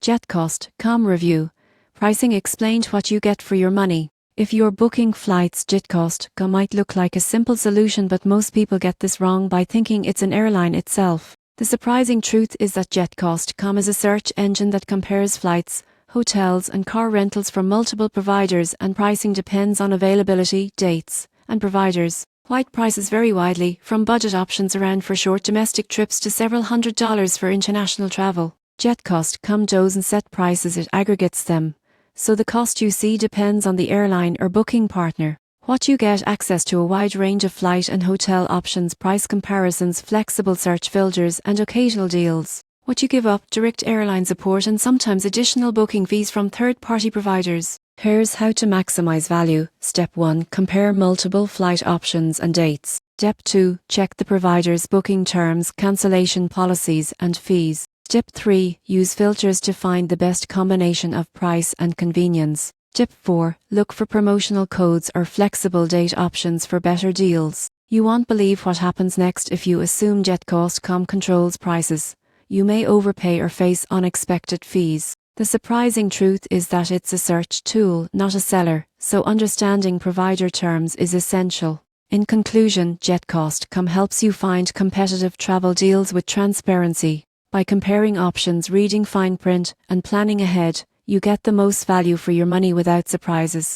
Jetcostcom review. Pricing explained, what you get for your money. If you're booking flights, Jetcostcom might look like a simple solution, but most people get this wrong by thinking it's an airline itself. The surprising truth is that Jetcostcom is a search engine that compares flights, hotels and car rentals from multiple providers, and pricing depends on availability, dates, and providers. White prices vary widely, from budget options around for short domestic trips to several $100s for international travel. Jetcostcom doesn't set prices, it aggregates them. So the cost you see depends on the airline or booking partner. What you get: access to a wide range of flight and hotel options, price comparisons, flexible search filters, and occasional deals. What you give up: direct airline support and sometimes additional booking fees from third-party providers. Here's how to maximize value. Step 1. Compare multiple flight options and dates. Step 2. Check the provider's booking terms, cancellation policies, and fees. Step 3. Use filters to find the best combination of price and convenience. Step 4. Look for promotional codes or flexible date options for better deals. You won't believe what happens next if you assume Jetcostcom controls prices. You may overpay or face unexpected fees. The surprising truth is that it's a search tool, not a seller, so understanding provider terms is essential. In conclusion, Jetcostcom helps you find competitive travel deals with transparency. By comparing options, reading fine print, and planning ahead, you get the most value for your money without surprises.